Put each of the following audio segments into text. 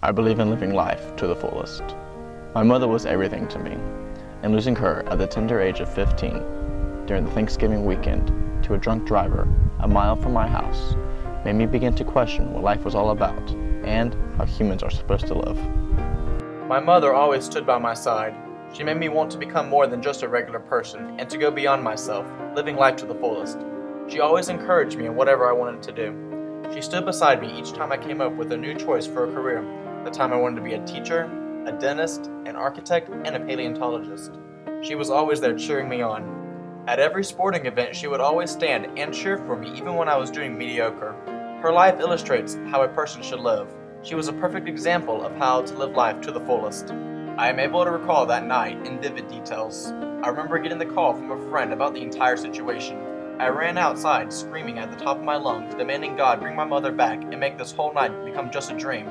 I believe in living life to the fullest. My mother was everything to me, and losing her at the tender age of 15 during the Thanksgiving weekend to a drunk driver a mile from my house made me begin to question what life was all about and how humans are supposed to live. My mother always stood by my side. She made me want to become more than just a regular person and to go beyond myself, living life to the fullest. She always encouraged me in whatever I wanted to do. She stood beside me each time I came up with a new choice for a career. The time I wanted to be a teacher, a dentist, an architect, and a paleontologist. She was always there cheering me on. At every sporting event, she would always stand and cheer for me even when I was doing mediocre. Her life illustrates how a person should live. She was a perfect example of how to live life to the fullest. I am able to recall that night in vivid details. I remember getting the call from a friend about the entire situation. I ran outside screaming at the top of my lungs, demanding God bring my mother back and make this whole night become just a dream.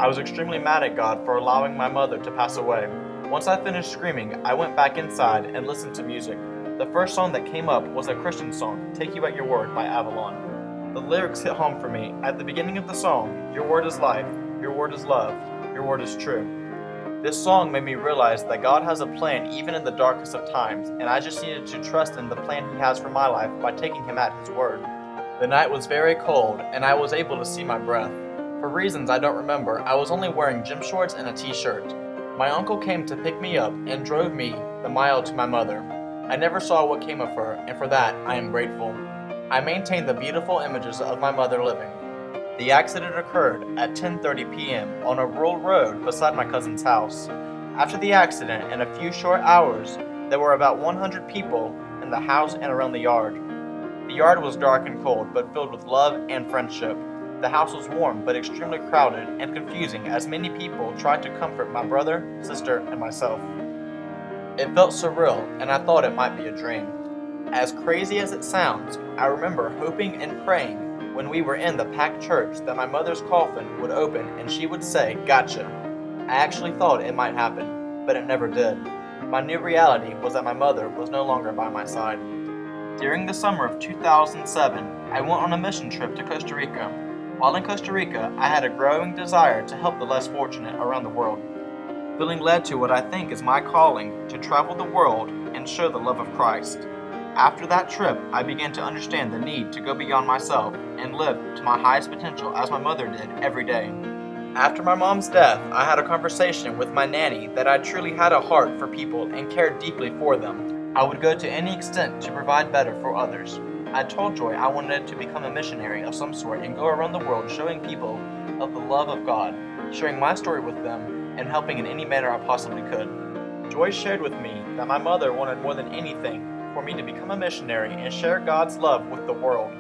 I was extremely mad at God for allowing my mother to pass away. Once I finished screaming, I went back inside and listened to music. The first song that came up was a Christian song, Take You at Your Word by Avalon. The lyrics hit home for me. At the beginning of the song, your word is life, your word is love, your word is true. This song made me realize that God has a plan even in the darkest of times, and I just needed to trust in the plan He has for my life by taking Him at His word. The night was very cold, and I was able to see my breath. For reasons I don't remember, I was only wearing gym shorts and a t-shirt. My uncle came to pick me up and drove me the mile to my mother. I never saw what came of her, and for that I am grateful. I maintain the beautiful images of my mother living. The accident occurred at 10:30 p.m. on a rural road beside my cousin's house. After the accident, in a few short hours, there were about 100 people in the house and around the yard. The yard was dark and cold, but filled with love and friendship. The house was warm, but extremely crowded and confusing as many people tried to comfort my brother, sister, and myself. It felt surreal, and I thought it might be a dream. As crazy as it sounds, I remember hoping and praying when we were in the packed church that my mother's coffin would open and she would say, "Gotcha." I actually thought it might happen, but it never did. My new reality was that my mother was no longer by my side. During the summer of 2007, I went on a mission trip to Costa Rica. While in Costa Rica, I had a growing desire to help the less fortunate around the world, feeling led to what I think is my calling to travel the world and show the love of Christ. After that trip, I began to understand the need to go beyond myself and live to my highest potential as my mother did every day. After my mom's death, I had a conversation with my nanny that I truly had a heart for people and cared deeply for them. I would go to any extent to provide better for others. I told Joy I wanted to become a missionary of some sort and go around the world showing people of the love of God, sharing my story with them, and helping in any manner I possibly could. Joy shared with me that my mother wanted more than anything for me to become a missionary and share God's love with the world.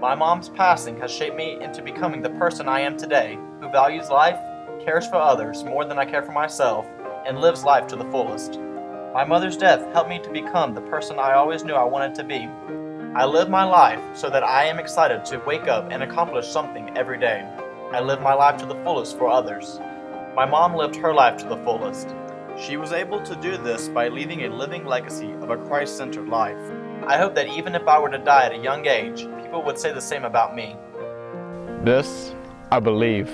My mom's passing has shaped me into becoming the person I am today, who values life, cares for others more than I care for myself, and lives life to the fullest. My mother's death helped me to become the person I always knew I wanted to be. I live my life so that I am excited to wake up and accomplish something every day. I live my life to the fullest for others. My mom lived her life to the fullest. She was able to do this by leaving a living legacy of a Christ-centered life. I hope that even if I were to die at a young age, people would say the same about me. This, I believe,